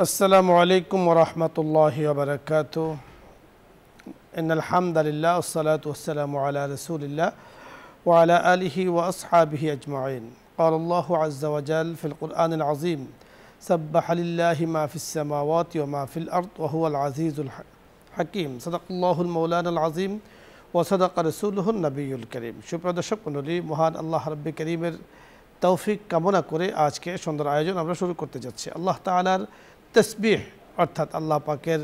আসসালামু আলাইকুম ওয়া রাহমাতুল্লাহি ওয়া বারাকাতুহু ইন্নাল হামদালিল্লাহ ওয়াসসালাতু ওয়াসসালামু আলা রাসূলিল্লাহ ওয়া আলা আলিহি ওয়া আসহাবিহি আজমাইন قال الله عز وجل في القرآن العظيم سبح لله ما في السماوات وما في الأرض وهو العزيز الحكيم صدق الله المولانا العظيم وصدق رسوله النبي الكريم সুপ্রিয় দর্শক মণ্ডলী মহান আল্লাহ রাব্বুল কারীমের তৌফিক কামনা করে আজকে সুন্দর আয়োজন আমরা শুরু করতে যাচ্ছি। আল্লাহ তাআলার তসবিহ অর্থাৎ আল্লাহ পাকের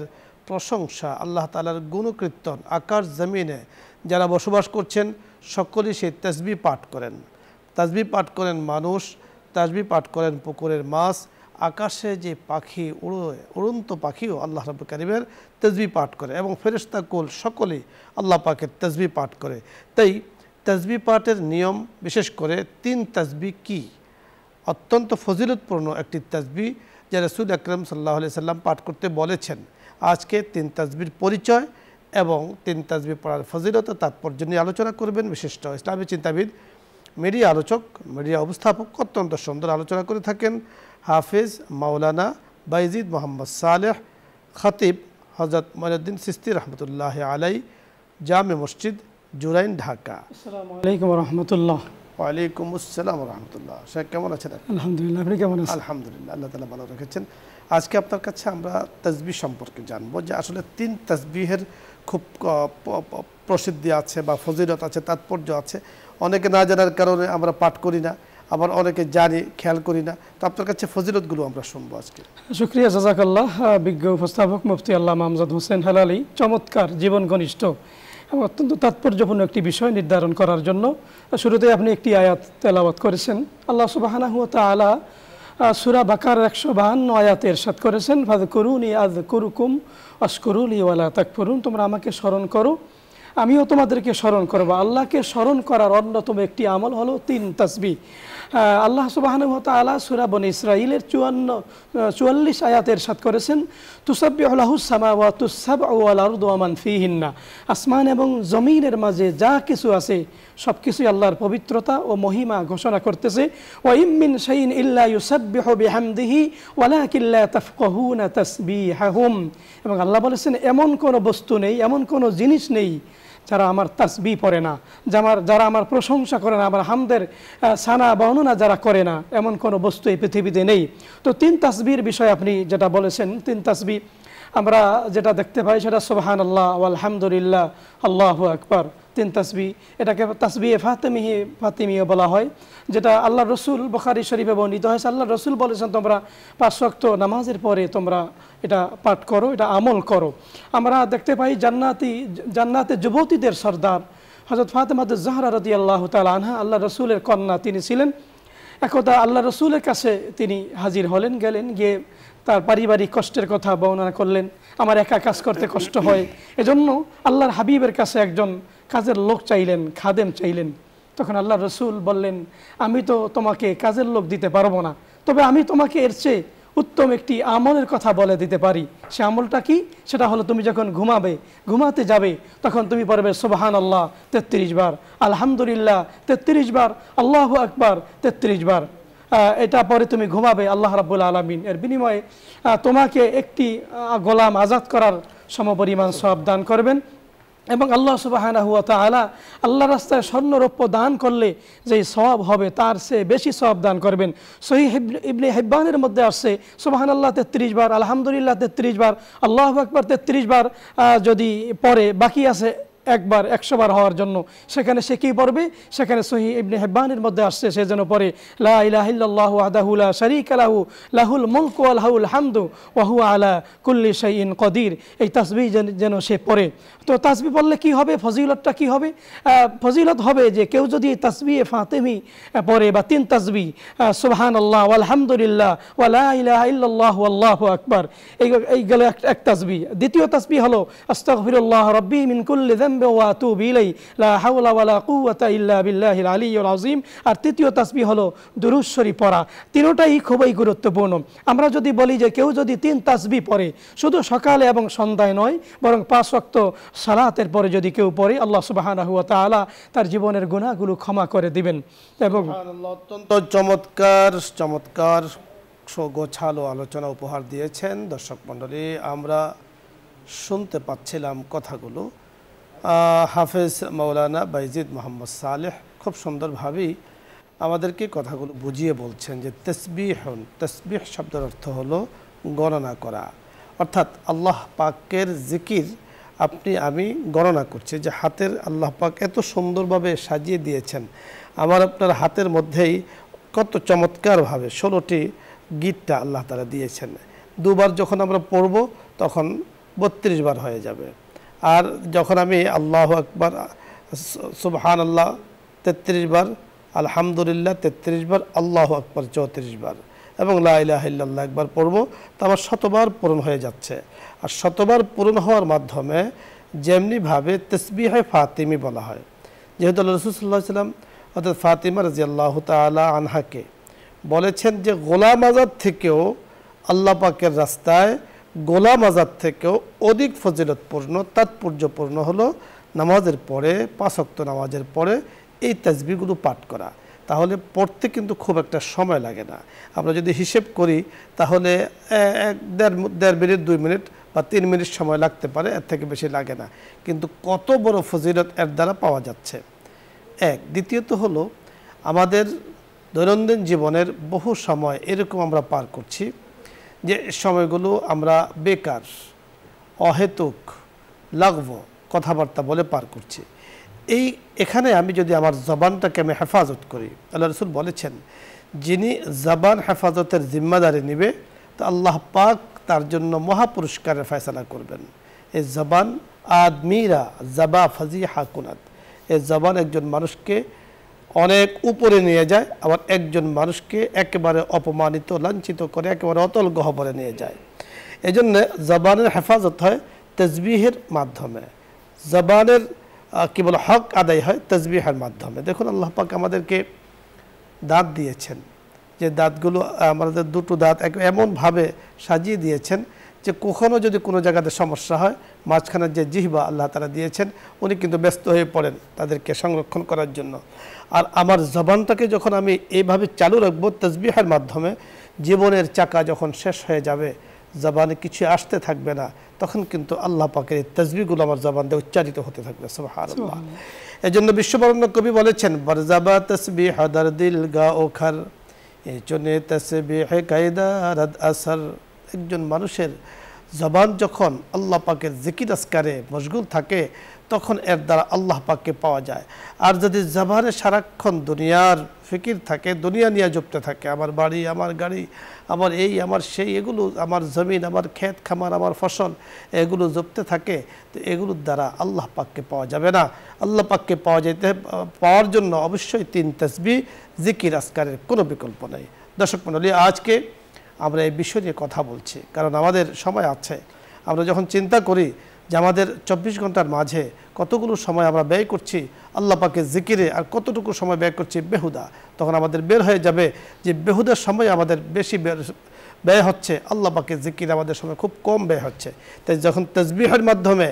প্রশংসা, আল্লাহ তাআলার গুণকীর্তন আকাশ জমিনে যারা বসবাস করছেন সকলেই সেই তসবিহ পাঠ করেন। তসবিহ পাঠ করেন মানুষ, তসবিহ পাঠ করেন পুকুরের মাছ, আকাশে যে পাখি উড়ন্ত পাখিও আল্লাহ রাব্বুল কারীমের তসবিহ পাঠ করে এবং ফেরেশতাকুল সকলেই আল্লাহ পাকের তসবিহ পাঠ করে। তাই তসবিহ পাঠের নিয়ম, বিশেষ করে 3 তসবিহ কি অত্যন্ত ফজিলতপূর্ণ একটি তসবিহ যা রাসূল আকরাম সাল্লাল্লাহু আলাইহি সাল্লাম পাঠ করতে বলেছেন। আজকে 3 তসবিহর পরিচয় এবং 3 তসবিহ পড়ার ফজিলত ও তাৎপর্য নিয়ে আলোচনা করবেন বিশিষ্ট ইসলামী চিন্তাবিদ, মিডিয়া আলোচক, মিডিয়া উপস্থাপক, অত্যন্ত সুন্দর আলোচনা করে থাকেন হাফেজ মাওলানা বাইজিদ মোহাম্মদ সালেহ খতিব হযরত মুঈনুদ্দিন চিশতি রহমতুল্লাহ আলাই, জামে মসজিদ জুরাইন, ঢাকা। আসসালামু আলাইকুম ওয়া রাহমাতুল্লাহ। ওয়ালাইকুম আসসালাম ওয়া রাহমাতুল্লাহ। শেখ কেমন আছেন? আলহামদুলিল্লাহ, আপনি কেমন আছেন? আলহামদুলিল্লাহ, আল্লাহ তাআলা ভালো রেখেছেন। আজকে আপনার কাছে আমরা তসবিহ সম্পর্কে জানবো যে আসলে 3 তসবিহের খুব প্রসিদ্ধি আছে বা ফজিলত আছে, তাৎপর্য আছে। অনেকে না জানার কারণে আমরা পাঠ করি না, আবার অনেকে জানি, খেয়াল করি না। তো আপনার কাছে ফজিলতগুলো আমরা শুনবো আজকে। শুকরিয়া, জাযাকাল্লাহ। বিজ্ঞ উপস্থাপক মুফতি আল্লামা আমজাদ হোসেন হেলালী চমৎকার জীবন ঘনিষ্ঠ এবং অত্যন্ত তাৎপর্যপূর্ণ একটি বিষয় নির্ধারণ করার জন্য শুরুতে আপনি একটি আয়াত তেলাওয়াত করেছেন। আল্লাহ সুবহানাহু ওয়া তাআলা সূরা বাকারার 152 আয়াতে ইরশাদ করেছেন, ফাযকুরুনি আযকুরুকুম ওয়াশকুরুলি ওয়া লা তাকফুরুন। তোমরা আমাকে স্মরণ করো, আমিও তোমাদেরকে স্মরণ করব। আল্লাহকে স্মরণ করার অন্যতম একটি আমল হলো 3 তসবিহ। আল্লাহ সুবহানাহু ওয়া তাআলা সূরা বনী ইসরাঈলের 44 আয়াতে ইরশাদ করেছেন, তুসাব্বিহু লাহুস সামাওয়াতুস সাবউ ওয়াল আরদু ওয়া মান ফীহিন্না। আসমান এবং জমিনের মাঝে যা কিছু আছে সব কিছুই আল্লাহর পবিত্রতা ও মহিমা ঘোষণা করতেছে। ওয়া ইম মিন শাইইন ইল্লা ইউসাব্বিহু বিহামদিহি ওয়ালাকিন লা তাফকাহুনা তাসবিহাহুম। এবং আল্লাহ বলেছেন এমন কোনো বস্তু নেই, এমন কোনো জিনিস নেই যারা আমার তাসবিহ পড়ে না, যারা আমার প্রশংসা করে না, আমার হামদের সানা বর্ণনা যারা করে না, এমন কোনো বস্তু এই পৃথিবীতে নেই। তো 3 তাসবিহর বিষয় আপনি যেটা বলেছেন, 3 তাসবিহ আমরা যেটা দেখতে পাই সেটা সুবহানাল্লাহ আলহামদুলিল্লাহ আল্লাহু আকবার। 3 তাসবিহ, এটাকে তাসবিহে ফাতিমিয়া বলা হয়, যেটা আল্লাহ রসুল বুখারী শরীফে বর্ণিত হয়েছে। আল্লাহ রসুল বলেছেন তোমরা 5 ওয়াক্ত নামাজের পরে তোমরা এটা পাঠ করো, এটা আমল করো। আমরা দেখতে পাই জান্নাতে যুবতীদের সর্দার হযরত ফাতেমাতুজ জাহরা রাদিয়াল্লাহু তাআলা আনহা, আল্লাহ রসুলের কন্যা তিনি ছিলেন। একদা আল্লাহ রসুলের কাছে তিনি হাজির হলেন, গিয়ে তার পারিবারিক কষ্টের কথা বর্ণনা করলেন। আমার একা কাজ করতে কষ্ট হয়, এজন্য আল্লাহর হাবিবের কাছে একজন কাজের লোক চাইলেন, খাদেম চাইলেন। তখন আল্লাহ রসুল বললেন, আমি তো তোমাকে কাজের লোক দিতে পারবো না, তবে আমি তোমাকে এর চেয়ে উত্তম একটি আমলের কথা বলে দিতে পারি। সে আমলটা কি? সেটা হলো তুমি যখন ঘুমাতে যাবে তখন তুমি পড়বে সুবহানাল্লাহ 33 বার, আলহামদুলিল্লাহ 33 বার, আল্লাহু আকবার 33 বার। এটা পরে তুমি ঘুমাবে, আল্লাহ রাব্বুল আলামিন এর বিনিময়ে তোমাকে একটি গোলাম আজাদ করার সমপরিমাণ সওয়াব দান করবেন। এবং আল্লাহ সুবহানাহু ওয়া তাআলা আল্লাহর রাস্তায় স্বর্ণরৌপ্য দান করলে যেই সওয়াব হবে তার চেয়ে বেশি সওয়াব দান করবেন। সহিহ ইবনে হিব্বানের মধ্যে আসছে সুবহানাল্লাহ 33 বার, আলহামদুলিল্লাহ 33 বার, আল্লাহু আকবার 33 বার যদি পড়ে, বাকি আছে একবার 100 বার হওয়ার জন্য, সেখানে সে কি পড়বে? সেখানে সহিহ ইবনে হিব্বানের মধ্যে আসছে সে যেন পড়ে লা ইলাহা ইল্লাল্লাহু ওয়াহদাহু লা শারীকা লাহু লাহুল মুলকু ওয়া লাহুল হামদু ওয়া হুয়া আলা কুল্লি শাইইন কদির। এই তাসবিহ যেন সে পড়ে। তো তাসবিহ পড়লে কি হবে? ফজিলতটা কি হবে? ফজিলত হবে যে কেউ যদি তাসবিহে ফাতিমি পড়ে বা 3 তাসবিহ সুবহানাল্লাহ আলহামদুলিল্লাহ ওয়া লা ইলাহা ইল্লাল্লাহু আল্লাহু আকবার, এই গেল এক তাসবিহ। দ্বিতীয় তাসবিহ হলো আস্তাগফিরুল্লাহ রাব্বি মিন কুল্লি ওয়া আতুবু ইলাইহি লা হাওলা ওয়া লা কুওয়াতা ইল্লা বিল্লাহিল আলিয়্যিল আযীম। আর তৃতীয় তাসবিহ হলো দুরূদ শরীফ পড়া। তিনটাই খুবই গুরুত্বপূর্ণ। আমরা যদি বলি যে কেউ যদি 3 তাসবিহ পড়ে, শুধু সকালে এবং সন্ধ্যায় নয়, বরং 5 ওয়াক্ত সালাতের পরে যদি কেউ পড়ে, আল্লাহ সুবহানাহু ওয়া তাআলা তার জীবনের গুনাহগুলো ক্ষমা করে দিবেন। এবং সুবহানাল্লাহ, অত্যন্ত চমৎকার গোছালো আলোচনা উপহার দিয়েছেন। দর্শক মণ্ডলী, আমরা শুনতে পাচ্ছিলাম কথাগুলো হাফেজ মাওলানা বাইজিদ মোহাম্মদ সালেহ খুব সুন্দরভাবেই আমাদেরকে কথাগুলো বুঝিয়ে বলছেন যে তসবিহ শব্দের অর্থ হলো গণনা করা, অর্থাৎ আল্লাহ পাকের জিকির আমি গণনা করছি যে হাতের আল্লাহ পাক এত সুন্দরভাবে সাজিয়ে দিয়েছেন, আমার আপনার হাতের মধ্যেই কত চমৎকারভাবে 16টি গিটটা আল্লাহ তাআলা দিয়েছেন। দুবার যখন আমরা পড়ব তখন 32 বার হয়ে যাবে, আর যখন আমি আল্লাহু আকবার সুবহানাল্লাহ 33 বার, আলহামদুলিল্লাহ 33 বার, আল্লাহু আকবার 34 বার এবং লা ইলাহা ইল্লাল্লাহ একবার পড়ব, তো আমার 100 বার পূরণ হয়ে যাচ্ছে। আর 100 বার পূরণ হওয়ার মাধ্যমে যেমনিভাবে তাসবিহে ফাতিমি বলা হয়, যেহেতু আল্লাহ রাসূল সাল্লাল্লাহু আলাইহি ওয়াসাল্লাম অর্থাৎ ফাতিমা রাদিয়াল্লাহু তাআলা আনহাকে বলেছেন যে গোলাম আজাদ থেকেও আল্লাহ পাকের রাস্তায় গোলাম আজাদ থেকেও অধিক ফজিলতপূর্ণ তাৎপর্যপূর্ণ হলো নামাজের পরে 5 ওয়াক্ত নামাজের পরে এই তাসবিহগুলো পাঠ করা। তাহলে পড়তে কিন্তু খুব একটা সময় লাগে না। আমরা যদি হিসেব করি তাহলে 1.5 মিনিট 2 মিনিট বা 3 মিনিট সময় লাগতে পারে, এর থেকে বেশি লাগে না, কিন্তু কত বড় ফজিলত এর দ্বারা পাওয়া যাচ্ছে। দ্বিতীয়ত হলো আমাদের দৈনন্দিন জীবনের বহু সময় এরকম আমরা পার করছি যে সময়গুলো আমরা বেকার অহেতুক লাগব কথাবার্তা বলে পার করছি। এখানে আমি যদি আমার জবানটাকে আমি হেফাজত করি, আল্লাহ রাসূল বলেছেন যিনি জবান হেফাজতের জিম্মাদারি নেবে তো আল্লাহ পাক তার জন্য মহাপুরস্কারের ফয়সালা করবেন। এই জবান আদমিরা জাবা ফাজিহা কুনাত, এই জবান একজন মানুষকে অনেক উপরে নিয়ে যায়, আবার একজন মানুষকে একেবারে অপমানিত লাঞ্ছিত করে একেবারে অতল গহ্বরে নিয়ে যায়। এজন্য জবানের হেফাজত হয় তাসবিহের মাধ্যমে, জবানের হক আদায় হয় তাসবিহের মাধ্যমে। দেখুন আল্লাহ পাক আমাদেরকে দাঁত দিয়েছেন, যে দাঁতগুলো আমাদের দুটো দাঁত এমনভাবে সাজিয়ে দিয়েছেন যে কখনো যদি কোনো জায়গাতে সমস্যা হয় মাঝখানে যে জিহ্বা আল্লাহ তাআলা দিয়েছেন উনি কিন্তু ব্যস্ত হয়ে পড়েন তাদেরকে সংরক্ষণ করার জন্য। আর আমার জবানটাকে যখন আমি এইভাবে চালু রাখবো তাসবিহের মাধ্যমে, জীবনের চাকা যখন শেষ হয়ে যাবে জবানে কিছু আসতে থাকবে না, তখন কিন্তু আল্লাহ পাকের এই তাসবিহগুলো আমার জবান দিয়ে উচ্চারিত হতে থাকবে। সুবহানাল্লাহ। এজন্য বিশ্ববরেণ্য কবি বলেছেন বরজাবা তাসবিহ দারদিল গা ওখার এজন্য তাসবিহ কায়দা রাদ আসর। একজন মানুষের জবান যখন আল্লাহ পাকের জিকির আজকারে মশগুল থাকে তখন এর দ্বারা আল্লাহ পাককে পাওয়া যায়। আর যদি জবানে সারাক্ষণ দুনিয়ার ফিকির থাকে, দুনিয়া নিয়ে জপতে থাকে, আমার বাড়ি, আমার গাড়ি, আমার এই, আমার সেই, এগুলো আমার জমিন, আমার ক্ষেত খামার, আমার ফসল, এগুলো জপতে থাকে, তো এগুলোর দ্বারা আল্লাহ পাককে পাওয়া যাবে না। আল্লাহ পাককে পাওয়ার জন্য অবশ্যই 3 তাসবিহ জিকির আজকারের কোনো বিকল্প নেই। দর্শক মণ্ডলী, আজকে আমরা এই বিষয় নিয়ে কথা বলছি কারণ আমাদের সময় আছে। আমরা যখন চিন্তা করি যে আমাদের 24 ঘন্টার মাঝে কতগুলো সময় আমরা ব্যয় করছি আল্লাহ পাকের জিকিরে আর কতটুকু সময় ব্যয় করছি বেহুদা, তখন আমাদের বের হয়ে যাবে যে বেহুদার সময় আমাদের বেশি ব্যয় হচ্ছে, আল্লাহ পাকের জিকিরে আমাদের সময় খুব কম ব্যয় হচ্ছে। তাই যখন তাসবিহের মাধ্যমে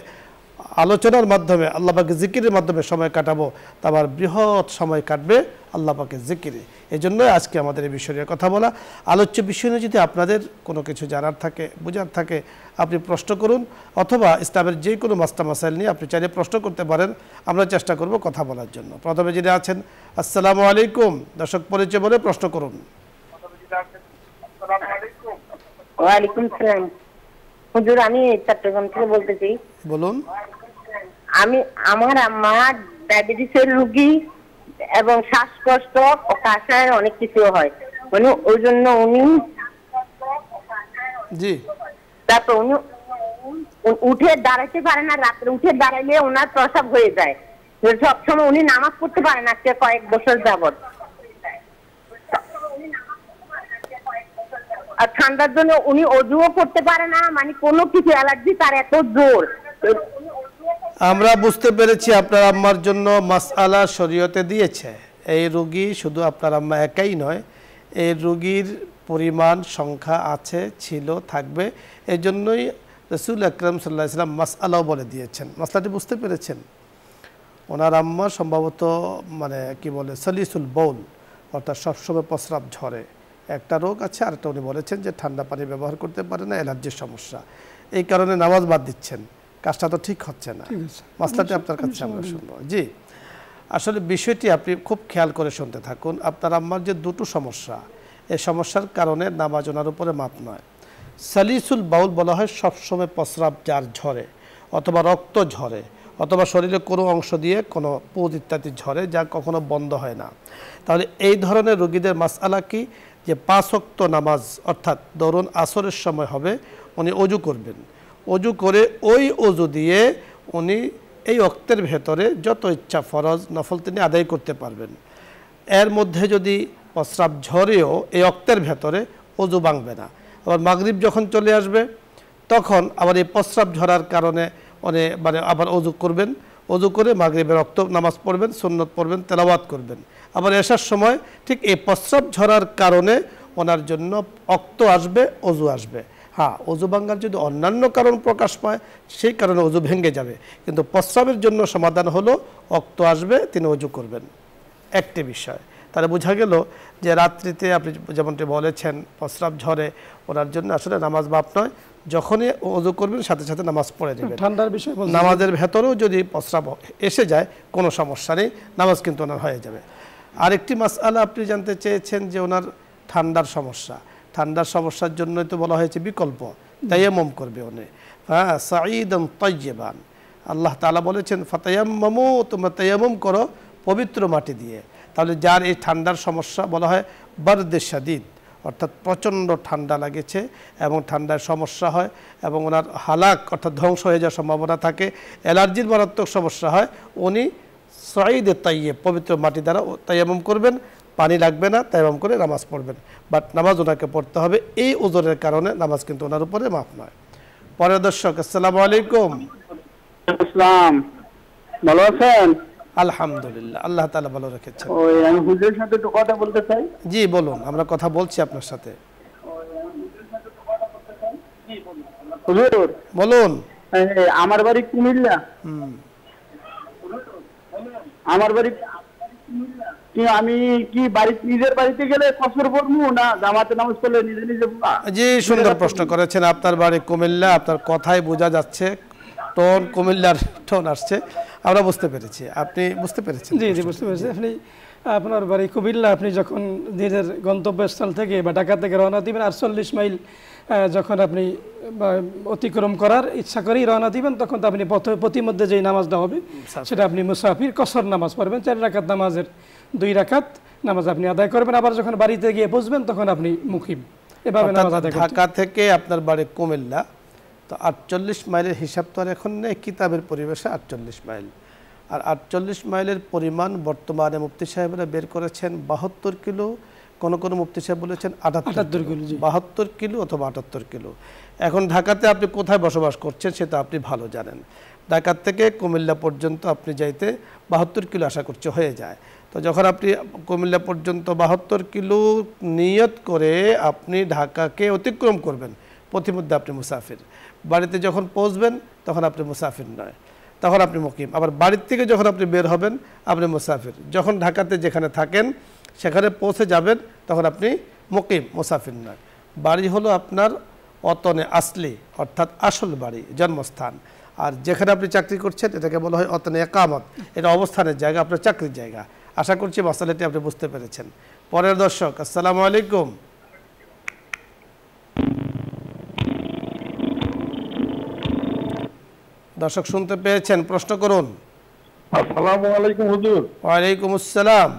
আলোচনার মাধ্যমে আল্লাহ পাকের জিকিরের মাধ্যমে সময় কাটাবো, তা আবার বৃহৎ সময় কাটবে আল্লাহ পাকের জিকিরে। এই জন্যই আজকে আমাদের এই বিষয় নিয়ে কথা বলা। আলোচ্য বিষয় নিয়ে যদি আপনাদের কোনো কিছু জানার থাকে, বোঝার থাকে, আপনি প্রশ্ন করুন, অথবা ইসলামের যে কোনো মাসলা মাসাইল নিয়ে আপনি চাইলে প্রশ্ন করতে পারেন, আমরা চেষ্টা করব কথা বলার জন্য। প্রথমে যিনি আছেন, আসসালামু আলাইকুম, দর্শক পরিচয় বলে প্রশ্ন করুন। ওয়ালাইকুম সালাম। হুজুর, আমি চট্টগ্রাম থেকে বলতেছি। বলুন। আমার আম্মা ডায়াবেটিসের রোগী এবং শ্বাসকষ্ট ও কাশায় অনেক কিছু হয়, মানে ওই জন্য উনি তারপর উনি উঠে দাঁড়াতে পারে না, রাত্রে উঠে দাঁড়াইলে ওনার প্রসাব হয়ে যায়, সবসময় উনি নামাজ পড়তে পারে না কয়েক বছর যাবত। আর ঠান্ডার জন্য উনি অজুও করতে পারে না, মানে কোনো কিছু অ্যালার্জি তার এত জোর। আমরা বুঝতে পেরেছি আপনার আম্মার জন্য মাসআলা শরীয়তে দিয়েছে। এই রোগী শুধু আপনার আম্মা একাই নয়, এই রোগীর পরিমাণ সংখ্যা আছে, ছিল, থাকবে। এই জন্যই রাসূল আকরাম সাল্লাল্লাহু আলাইহি ওয়াসাল্লাম মাসআলাও বলে দিয়েছেন। মাসলাটি বুঝতে পেরেছেন? ওনার আম্মা সম্ভবত মানে কি বলে সলিসুল বাউল, অর্থাৎ সবসময় প্রস্রাব ঝরে, একটা রোগ আছে, আর একটা উনি বলেছেন যে ঠান্ডা পানি ব্যবহার করতে পারে না, অ্যালার্জির সমস্যা, এই কারণে নামাজ বাদ দিচ্ছেন। কাজটা তো ঠিক হচ্ছে না। মাসলাটি আপনার কাছে আমরা শুনবো। জি, আসলে বিষয়টি আপনি খুব খেয়াল করে শুনতে থাকুন। আপনার আম্মার যে দুটো সমস্যা, এই সমস্যার কারণে নামাজ ওনার উপরে মাপ নয়। সালিসুল বাউল বলা হয় সবসময় প্রস্রাব যার ঝরে, অথবা রক্ত ঝরে, অথবা শরীরে কোনো অংশ দিয়ে কোনো পুজ ইত্যাদি ঝরে, যা কখনো বন্ধ হয় না। তাহলে এই ধরনের রোগীদের মাসআলা কি, যে 5 ওয়াক্ত নামাজ অর্থাৎ ধরুন আসরের সময় হবে, উনি অজু করবেন, অজু করে ওই অজু দিয়ে উনি এই ওয়াক্তের ভেতরে যত ইচ্ছা ফরজ নফল তিনি আদায় করতে পারবেন। এর মধ্যে যদি প্রস্রাব ঝরেও এই ওয়াক্তের ভেতরে অজু ভাঙবে না। আবার মাগরিব যখন চলে আসবে তখন আবার এই প্রস্রাব ঝরার কারণে মানে আবার অজু করবেন, অজু করে মাগরিবের ওয়াক্ত নামাজ পড়বেন, সুন্নত পড়বেন, তেলাওয়াত করবেন। আবার এসার সময় ঠিক এই প্রস্রাব ঝরার কারণে ওনার জন্য ওয়াক্ত আসবে, অজু আসবে। হ্যাঁ, অজু ভাঙ্গার যদি অন্যান্য কারণ প্রকাশ পায় সেই কারণে অজু ভেঙে যাবে, কিন্তু প্রস্রাবের জন্য সমাধান হলো ওয়াক্ত আসবে, তিনি অজু করবেন। একটি বিষয় তাহলে বোঝা গেল যে রাত্রিতে আপনি যেমনটি বলেছেন প্রস্রাব ঝরে, ওনার জন্য আসলে নামাজ মাপ নয়, যখনই অজু করবেন সাথে সাথে নামাজ পড়ে দেবেন। ঠান্ডার বিষয় নামাজের ভেতরেও যদি প্রস্রাব এসে যায় কোনো সমস্যা নেই, নামাজ কিন্তু ওনার হয়ে যাবে। আরেকটি মাসআলা আপনি জানতে চেয়েছেন যে ওনার ঠান্ডার সমস্যা, ঠান্ডার সমস্যার জন্যই তো বলা হয়েছে বিকল্প তায়াম্মুম করবে উনি। হ্যাঁ, সাঈদান তাইয়্যিবান, আল্লাহ তাআলা বলেছেন ফাতায়াম্মামু, তোমরা তায়াম্মুম করো পবিত্র মাটি দিয়ে। তাহলে যার এই ঠান্ডার সমস্যা বলা হয় বারদে শাদীদ, অর্থাৎ প্রচণ্ড ঠান্ডা লাগেছে এবং ঠান্ডার সমস্যা হয় এবং ওনার হালাক অর্থাৎ ধ্বংস হয়ে যাওয়ার সম্ভাবনা থাকে, অ্যালার্জির মারাত্মক সমস্যা হয়, উনি সাঈদে তাইয়্যিব পবিত্র মাটি দ্বারা তায়াম্মুম করবেন, পানি লাগবে না, তায়াম্মুম করে নামাজ পড়বেন। বাট নামাজ ওনাকে পড়তে হবে, এই ওজরের কারণে নামাজ কিন্তু ওনার উপরে মাফ নয়। পরের দর্শক, আসসালামু আলাইকুম। আসসালাম, ভালো আছেন? আলহামদুলিল্লাহ, আল্লাহ তাআলা ভালো রেখেছেন। ওই আমি হুজুরের সাথে একটু কথা বলতে চাই। জি বলুন, আমরা কথা বলছি আপনার সাথে। হুজুর বলুন। আমার বাড়ি কুমিল্লা। আমার বাড়ি আমি কি নিজের বাড়িতে গেলে কসর পড়বো না জামাতে নামাজ পড়লে নিজে নিজে? জি, সুন্দর প্রশ্ন করেছেন। আপনার বাড়ি কুমিল্লা, আপনার কথাই বোঝা যাচ্ছে, টোন কুমিল্লার টোন আসছে, আমরা বুঝতে পেরেছি। আপনি বুঝতে পেরেছেন? জি জি বুঝতে পেরেছি। আপনার বাড়ি কুমিল্লা, আপনি যখন নিজের গন্তব্যস্থল থেকে বা ঢাকা থেকে রওনা দিবেন, 48 মাইল যখন আপনি অতিক্রম করার ইচ্ছা করেই রওনা দিবেন, তখন তো আপনি প্রতিমধ্যে যেই নামাজটা হবে সেটা আপনি মুসাফির কসর নামাজ পড়বেন। 4 রাকাত নামাজের 2 রাকাত নামাজ আপনি আদায় করবেন। আবার যখন বাড়িতে গিয়ে পৌঁছবেন তখন আপনি মুকিম, এভাবে নামাজ আদায় করবেন। ঢাকা থেকে আপনার বাড়ি কুমিল্লা, তো 48 মাইলের হিসাব তো আর এখন নেই, কিতাবের পরিবেশে 48 মাইল। আর 48 মাইলের পরিমাণ বর্তমানে মুফতি সাহেবরা বের করেছেন 72 কিলো, কোন কোন মুফতি সাহেব বলেছেন 78 কিলো, 72 কিলো অথবা 78 কিলো। এখন ঢাকাতে আপনি কোথায় বসবাস করছেন সেটা আপনি ভালো জানেন। ঢাকা থেকে কুমিল্লা পর্যন্ত আপনি যাইতে 72 কিলো আশা করছে হয়ে যায়। তো যখন আপনি কুমিল্লা পর্যন্ত 72 কিলো নিয়ত করে আপনি ঢাকাকে অতিক্রম করবেন, প্রতিমধ্যে আপনি মুসাফির। বাড়িতে যখন পৌঁছবেন তখন আপনি মুসাফির নয়, তখন আপনি মুকিম। আবার বাড়ির থেকে যখন আপনি বের হবেন আপনি মুসাফির। যখন ঢাকাতে যেখানে থাকেন সেখানে পৌঁছে যাবেন তখন আপনি মুকিম, মুসাফির নয়। বাড়ি হলো আপনার অতনে আসলি, অর্থাৎ আসল বাড়ি, জন্মস্থান। আর যেখানে আপনি চাকরি করছেন এটাকে বলা হয় অতনে একামত, এটা অবস্থানের জায়গা, আপনার চাকরির জায়গা। আশা করছি মাসালাটি আপনি বুঝতে পেরেছেন। পরের দর্শক, আসসালামু আলাইকুম। দর্শক শুনতে পেয়েছেন, প্রশ্ন করুন। আসসালামু আলাইকুম হুজুর। ওয়ালাইকুম আসসালাম।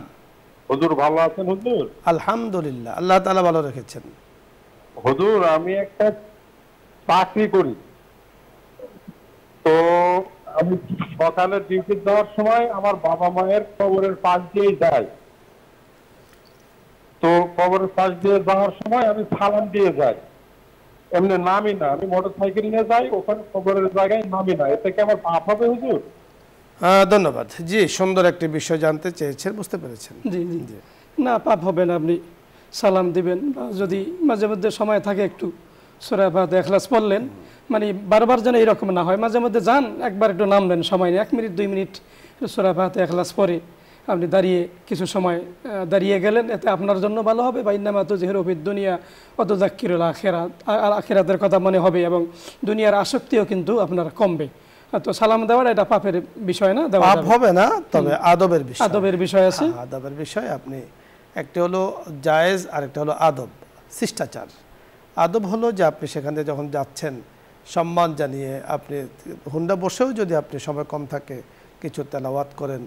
হুজুর ভালো আছেন হুজুর? আলহামদুলিল্লাহ, আল্লাহ তাআলা ভালো রেখেছেন। হুজুর আমি একটা চাকরি করি, তো আমি সকালে ডিউটি যাওয়ার সময় আমার বাবা মায়ের কবরের পাশ দিয়ে যাই। তো কবরের পাশ দিয়ে যাওয়ার সময় আমি সালাম দিয়ে যাই, এমনি নামি না, আমি মোটরসাইকেল নিয়ে যাই, ওখানে কবরের জায়গায় নামি না। এতে কি আমার পাপ হবে হুজুর? ধন্যবাদ। জি, সুন্দর একটি বিষয় জানতে চেয়েছেন, বুঝতে পেরেছেন। জি জি, না পাপ হবে না, আপনি সালাম দিবেন। বা যদি মাঝে মধ্যে সময় থাকে একটু সূরা ফাতিহা ইখলাস পড়লেন, মানে বারবার যেন এরকম না হয়, মাঝে মধ্যে যান একবার একটু নামলেন, সময় নেই 1 মিনিট 2 মিনিট সূরা ফাতিহা ইখলাস পড়ে আপনি দাঁড়িয়ে কিছু সময় দাঁড়িয়ে গেলেন, এতে আপনার জন্য ভালো হবে। বা ইন্নামা তুযহিরু ফিদ দুনিয়া ওয়া তুযাক্কিরুল আখিরাত, আখিরাতের কথা মনে হবে এবং দুনিয়ার আসক্তিও কিন্তু আপনার কমবে। তো সালাম দেওয়ার এটা পাপের বিষয় না, পাপ হবে না, তবে আদবের বিষয়, আদবের বিষয় আছে। আদবের বিষয় আপনি একটা হলো জায়েজ আর একটা হলো আদব, শিষ্টাচার। আদব হলো যে আপনি সেখান থেকে যখন যাচ্ছেন সম্মান জানিয়ে আপনি হুন্ডা বসেও যদি আপনি সময় কম থাকে কিছু তেলাওয়াত করেন,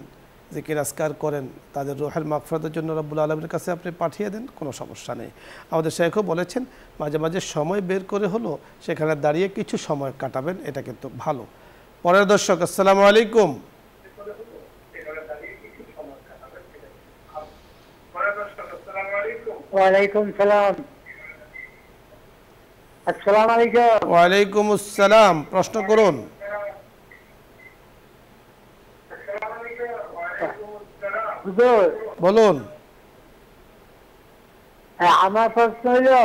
জিকির আজকার করেন, তাদের রুহের মাগফিরাতের জন্য রব্বুল আলামিনের কাছে আপনি পাঠিয়ে দেন, কোনো সমস্যা নেই। আমাদের শেখও বলেছেন মাঝে মাঝে সময় বের করে হলো সেখানে দাঁড়িয়ে কিছু সময় কাটাবেন, এটা কিন্তু ভালো। পরের দর্শক, আসসালামু আলাইকুম। ওয়ালাইকুম সালাম। আসসালামু আলাইকুম। ওয়ালাইকুম আসসালাম, প্রশ্ন করুন। হুজুর, বলুন। আমার প্রশ্ন হলো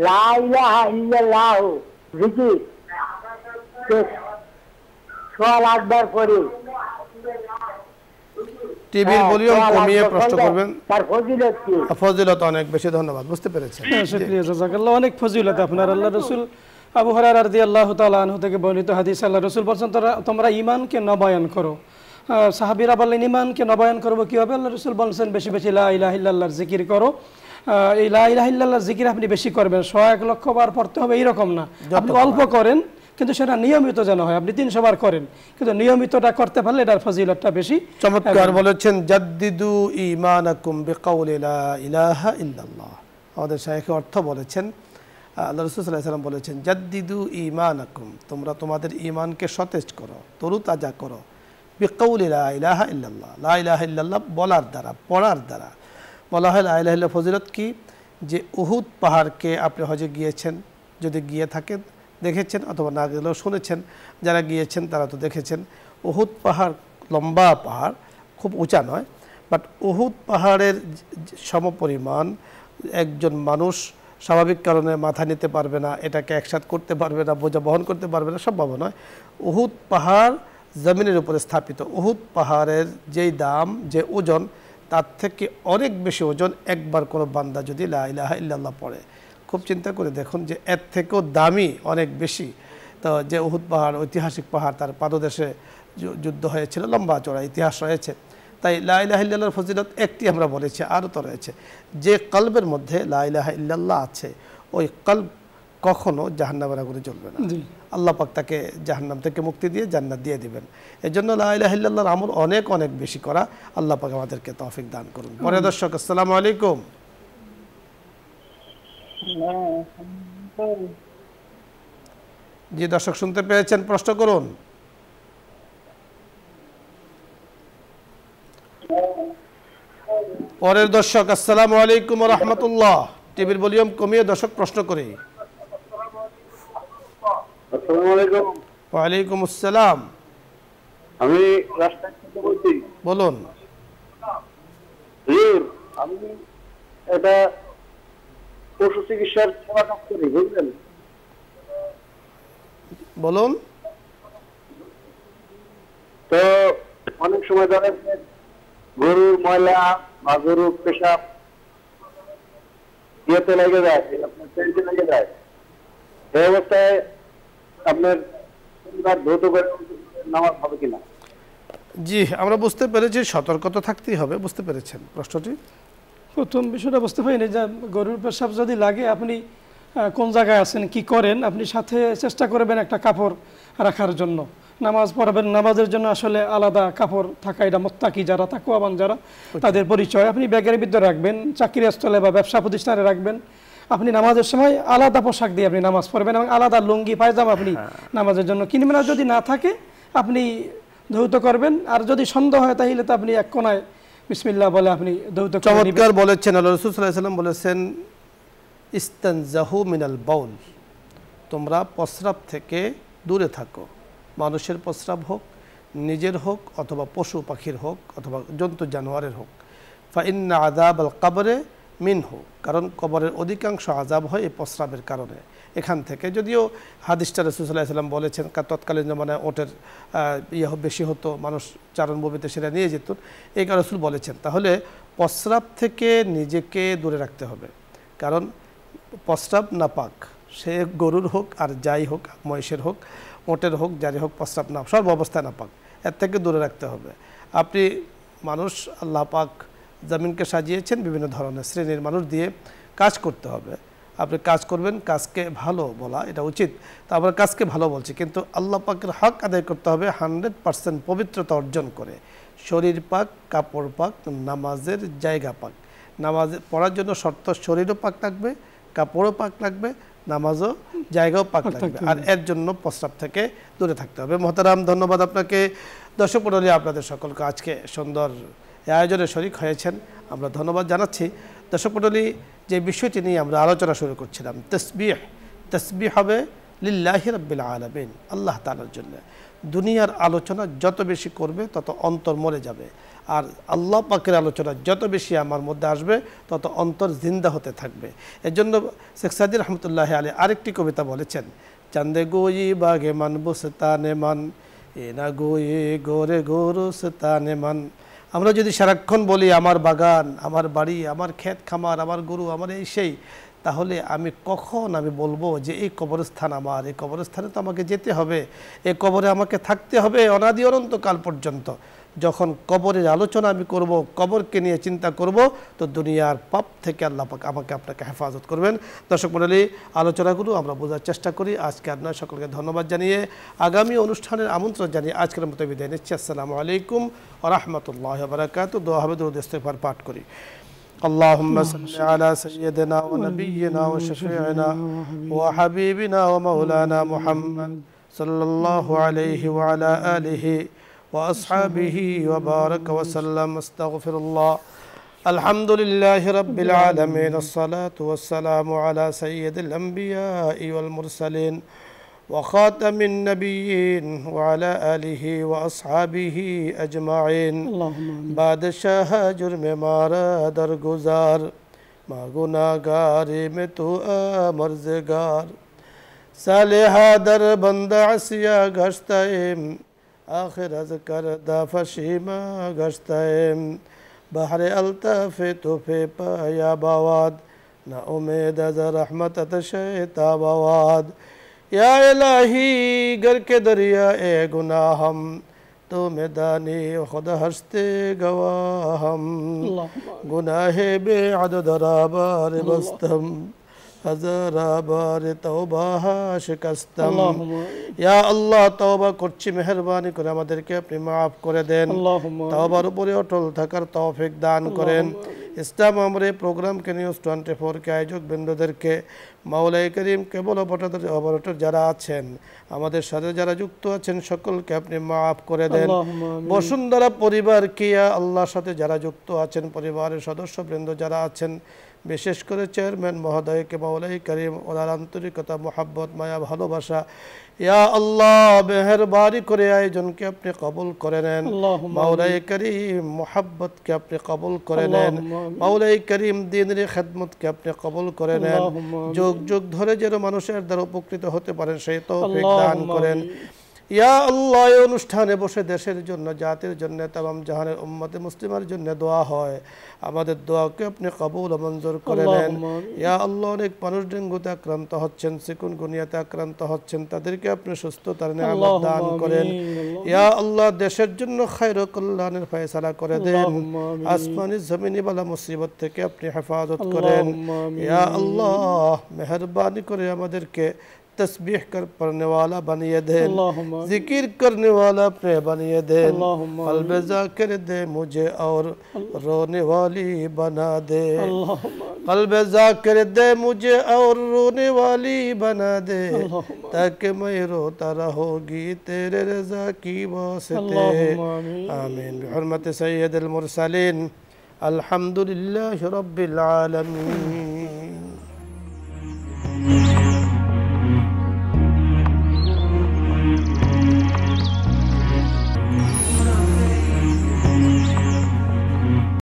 লা ইলাহা ইল্লাল্লাহ জিকির 100 বার পরে টিভির ভলিউম কমিয়ে প্রশ্ন করবেন। তার ফজিলত কি? ফজিলত অনেক বেশি, ধন্যবাদ, বুঝতে পেরেছেন। শুকরিয়া, জাযাকাল্লাহ। অনেক ফজিলত আপনার। আল্লাহ রাসূল আবু হুরায়রা রাদিয়াল্লাহু তাআলা আনহু থেকে বর্ণিত হাদিস, আল্লাহ রাসূল বলেছেন তোমরা ঈমানকে নবায়ন করো। সাহাবীরা বললেন ঈমানকে নবায়ন করব কিভাবে? আল্লাহ রাসূল বলেছেন বেশি বেশি লা ইলাহা ইল্লাল্লাহর জিকির করো। এই লা ইলাহা ইল্লাল্লাহর জিকির আপনি বেশি করবেন, 100 লক্ষ বার পড়তে হবে এরকম না, আপনি অল্প করেন কিন্তু সেটা নিয়মিত যেন হয়। আপনি 300 বার করেন কিন্তু নিয়মিতটা করতে পারলে এটার ফজিলতটা বেশি। চমৎকার বলেছেন, জাদ্দিদু ঈমানাকুম বিকাউলি লা ইলাহা ইল্লাল্লাহ। আমাদের শাইখ অর্থ বলেছেন, আল্লাহ রাসূল সাল্লাল্লাহু আলাইহি ওয়াসাল্লাম বলেছেন জাদ্দিদু ঈমানাকুম, তোমরা তোমাদের ঈমানকে সতেজ করো, তরুতাজা করো, বিকাউলি লা ইলাহা ইল্লাল্লাহ, লা ইলাহা ইল্লাল্লাহ বলার দ্বারা, পড়ার দ্বারা। বলা হয় লা ইলাহা ইল্লাল্লাহ ফজিলত কি, যে উহুদ পাহাড়কে আপনি হজে গিয়েছেন, যদি গিয়ে থাকেন দেখেছেন, অথবা না গেলেও শুনেছেন, যারা গিয়েছেন তারা তো দেখেছেন। উহুদ পাহাড় লম্বা পাহাড়, খুব উঁচা নয়, বাট উহুদ পাহাড়ের সমপরিমাণ একজন মানুষ স্বাভাবিক কারণে মাথা নিতে পারবে না, এটাকে একসাথ করতে পারবে না, বোঝা বহন করতে পারবে না, সম্ভব নয়। উহুদ পাহাড় জমিনের উপরে স্থাপিত। উহুদ পাহাড়ের যেই দাম, যে ওজন, তার থেকে অনেক বেশি ওজন একবার কোনো বান্দা যদি লা ইলাহা ইল্লাল্লাহ পড়ে। খুব চিন্তা করে দেখুন যে এর থেকেও দামি অনেক বেশি। তো যে উহুদ পাহাড় ঐতিহাসিক পাহাড়, তার পাদদেশে যুদ্ধ হয়েছিল, লম্বা চড়া ইতিহাস রয়েছে। তাই লা ইলাহা ইল্লাল্লাহর ফজিলত একটি আমরা বলেছি, আরও তো রয়েছে। যে কলবের মধ্যে লা ইলাহা ইল্লাল্লাহ আছে, ওই কলব কখনো জাহান্নামের আগুনে জ্বলবে না। আল্লাহ পাক তাকে জাহান্নাম থেকে মুক্তি দিয়ে জান্নাত দিয়ে দিবেন। এজন্য লা ইলাহা ইল্লাল্লাহর আমল অনেক অনেক বেশি করা। আল্লাহ পাক আমাদেরকে তৌফিক দান করুন। পরে দর্শক, আসসালামু আলাইকুম। জি দর্শক, শুনতে পেয়েছেন, প্রশ্ন করুন। পরের দর্শক, আসসালামু আলাইকুম ওয়া রাহমাতুল্লাহ। টিভির ভলিউম কমিয়ে দর্শক প্রশ্ন করি। আসসালামু আলাইকুম। ওয়ালাইকুম আসসালাম। আমি রাস্তায় থেকে বলছি। বলুন। আমি এটা পশু চিকিৎসার সেবা কাজ করি, বুঝলেন? বলুন। তো অনেক সময় ধরেন গরুর ময়লা বা গরুর পেশাব ইয়েতে লেগে যায়, আপনার পেন্টে লেগে যায়। এই অবস্থায় আপনার ধৌত করে নামাজ হবে কিনা? জি, আমরা বুঝতে পেরেছি, সতর্কতা থাকতেই হবে। বুঝতে পেরেছেন প্রশ্নটি? প্রথম বিষয়টা বুঝতে পারিনি যে গরুর পেশাব যদি লাগে আপনি কোন জায়গায় আছেন, কি করেন, আপনি সাথে চেষ্টা করবেন একটা কাপড় রাখার জন্য। নামাজ পড়বেন, নামাজের জন্য আসলে আলাদা কাপড় থাকা, এটা মুত্তাকি যারা, তাকওয়াবান যারা, তাদের পরিচয় আপনি ব্যাগের ভিতরে রাখবেন, চাকরির স্থলে বা ব্যবসা প্রতিষ্ঠানে রাখবেন। আপনি নামাজের সময় আলাদা পোশাক দিয়ে আপনি নামাজ পড়বেন এবং আলাদা লুঙ্গি পায়জামা আপনি নামাজের জন্য কিনবেন। আর যদি না থাকে আপনি ধৌত করবেন। আর যদি সন্দেহ হয় তাহলে তো আপনি এক কোনায় বিসমিল্লাহ বলে আপনি ধৌত করবেন। চমৎকার বলেছেন। আল্লাহ রাসূল সাল্লাল্লাহু আলাইহি ওয়াসাল্লাম বলেছেন, ইস্তানজাহু মিনাল বাউল, তোমরা প্রস্রাব থেকে দূরে থাকো। মানুষের প্রস্রাব হোক, নিজের হোক, অথবা পশু পাখির হোক, অথবা জন্তু জানোয়ারের হোক। ফা ইন্না আযাবাল কবরে মিনহু, কারণ কবরের অধিকাংশ আযাব হয় এই প্রস্রাবের কারণে। এখান থেকে যদিও হাদিসটা রাসূল সাল্লাল্লাহু আলাইহি ওয়াসাল্লাম বলেছেন তৎকালীন জমানায় ওটের বেশি হতো, মানুষ চারণভূমিতে সেটা নিয়ে যেত, এই কারণে রাসূল বলেছেন। তাহলে প্রস্রাব থেকে নিজেকে দূরে রাখতে হবে, কারণ প্রস্রাব নাপাক, সে গরুর হোক আর যাই হোক, মহিষের হোক, ওটের হোক, যারই হোক, প্রস্রাব না সর্ব অবস্থায় নাপাক, এর থেকে দূরে রাখতে হবে। আপনি মানুষ, আল্লাহ পাক জমিনকে সাজিয়েছেন বিভিন্ন ধরনের শ্রেণীর মানুষ দিয়ে, কাজ করতে হবে। আপনি কাজ করবেন, কাজকে ভালো বলা এটা উচিত, তারপরে কাজকে ভালো বলছি, কিন্তু আল্লাহ পাকের হক আদায় করতে হবে 100% পবিত্রতা অর্জন করে। শরীর পাক, কাপড় পাক, নামাজের জায়গা পাক। নামাজ পড়ার জন্য শর্ত শরীরও পাক লাগবে, কাপড়ও পাক লাগবে, নামাজও জায়গাও পাক লাগবে, আর এর জন্য প্রস্রাব থেকে দূরে থাকতে হবে। মোহতারাম, ধন্যবাদ আপনাকে। দর্শক মণ্ডলী, আপনাদের সকলকে আজকে সুন্দর এই আয়োজনে শরীক হয়েছেন, আমরা ধন্যবাদ জানাচ্ছি। দর্শক মণ্ডলী, যে বিষয়টি নিয়ে আমরা আলোচনা শুরু করছিলাম, তাসবিহ। তাসবিহ হবে লিল্লাহি রাব্বিল আলামিন, আল্লাহ তাআলার জন্য। দুনিয়ার আলোচনা যত বেশি করবে তত অন্তর মরে যাবে, আর আল্লাহ পাকের আলোচনা যত বেশি আমার মধ্যে আসবে তত অন্তর জিন্দা হতে থাকবে। এর জন্য শেখ সাদী রহমতুল্লাহ আলাইহি আরেকটি কবিতা বলেছেন, চান্দে গোয়ি বাগে মান বুসতানে মান, এ না গোয়ে গোরে গোরস্তানে মান। আমরা যদি সারাক্ষণ বলি আমার বাগান, আমার বাড়ি, আমার ক্ষেত খামার, আমার গরু, আমার এই সেই, তাহলে কখন আমি বলবো যে এই কবরস্থান আমার, এই কবরস্থানে তো আমাকে যেতে হবে, এই কবরে আমাকে থাকতে হবে অনাদি অনন্তকাল পর্যন্ত। যখন কবরের আলোচনা আমি করব, কবরকে নিয়ে চিন্তা করব, তো দুনিয়ার পাপ থেকে আল্লাহ পাক আমাকে আপনাকে হেফাজত করবেন। দর্শক মণ্ডলী, আলোচনাগুলো আমরা বোঝার চেষ্টা করি। আজকে আপনার সকলকে ধন্যবাদ জানিয়ে আগামী অনুষ্ঠানের আমন্ত্রণ জানিয়ে আজকের মতো বিদায় নিচ্ছি। আসসালামু আলাইকুম ওয়া রাহমাতুল্লাহি ওয়া বারাকাতুহু। দোয়া হবে, দরুদ ইস্তিগফার পাঠ করি। اللهم صل على سيدنا ونبينا وشفيعنا وحبيبنا ومولانا محمد صلى الله عليه وعلى آله وأصحابه وبارك وسلم. استغفر الله. الحمد لله رب العالمين، الصلاة والسلام على سيد الأنبياء والمرسلين وخاتم النبيين وعلى آله وأصحابه أجمعين. بادشاہ جرم مارا درگزار، ما گناہگاری میں تو مرزگار، صالحہ در بندہ عصیہ گشتائم، آخر از کردہ فشیمہ گشتائم، بحر الطف تو پہ پایا بواد، نا امید از رحمت شیطا بواد. یا الہی گر کے دریا اے گناہم، تو میدانی خود ہستے گواہم، گناہ بے عدد رابار بستم، হাজারা বারে তওবা শিকস্তম। ইয়া আল্লাহ, তওবা করছি, মেহেরবানি করে আমাদেরকে আপনি মাফ করে দেন। তওবার উপরে অটল থাকার তৌফিক দান করেন। ইসলাম আমরে প্রোগ্রামকে নিউজ 24 কে আয়োজক বৃন্দদেরকে, মাওলাই করিম কেবল অপারেটর যারা আছেন, আমাদের সাথে যারা যুক্ত আছেন, সকলকে আপনি মাফ করে দেন। বসুন্ধরা পরিবারকে আল্লাহর সাথে যারা যুক্ত আছেন, পরিবারের সদস্যবৃন্দ যারা আছেন, বিশেষ করে চেয়ারম্যান মহোদয়কে মাওলাই করিম ওনার আন্তরিকতা, মোহাব্বত, মায়া, ভালোবাসা, ইয়া আল্লাহ মেহেরবানি করে আয়োজনকে আপনি কবুল করে নেন। মাওলাই করিম মোহাব্বতকে আপনি কবুল করে নেন। মাওলাই করিম দ্বীনের খেদমতকে আপনি কবুল করে নেন। যুগ যুগ ধরে যেন মানুষের দ্বারা উপকৃত হতে পারেন সেই তৌফিক দান করেন। ইয়া আল্লাহ, এই অনুষ্ঠানে বসে দেশের জন্য, জাতির জন্য, তামাম জাহানের উম্মতে মুসলিমের জন্য দোয়া হয়, আমাদের দোয়াকে আপনি কবুল ও মঞ্জুর করে নেন। ইয়া আল্লাহ, অনেক মানুষ ডেঙ্গুতে আক্রান্ত হচ্ছেন, চিকুনগুনিয়াতে আক্রান্ত হচ্ছেন, তাদেরকে আপনি সুস্থতার নিয়ামত দান করেন। ইয়া আল্লাহ, দেশের জন্য খায়র ও কল্যাণের ফয়সালা করে দেন। আসমানি জমিনি বালা মুসিবত থেকে আপনি হেফাজত করেন। ইয়া আল্লাহ, মেহেরবানি করে আমাদেরকে तस्बीह कर पढ़ने वाला बनिए दें, जिक्र करने वाला अपने बनिए दें, क़ल्ब ज़ाकिर दे मुझे और रोने वाली बना दे, क़ल्ब ज़ाकिर दे मुझे और रोने वाली बना दे, ताकि मैं रोता रहूँगी तेरे रज़ा की वास्ते। आमीन बिहुर्मत सय्यदिल मुरसलीन। अल्हम्दुलिल्लाहि रब्बिल आलमीन।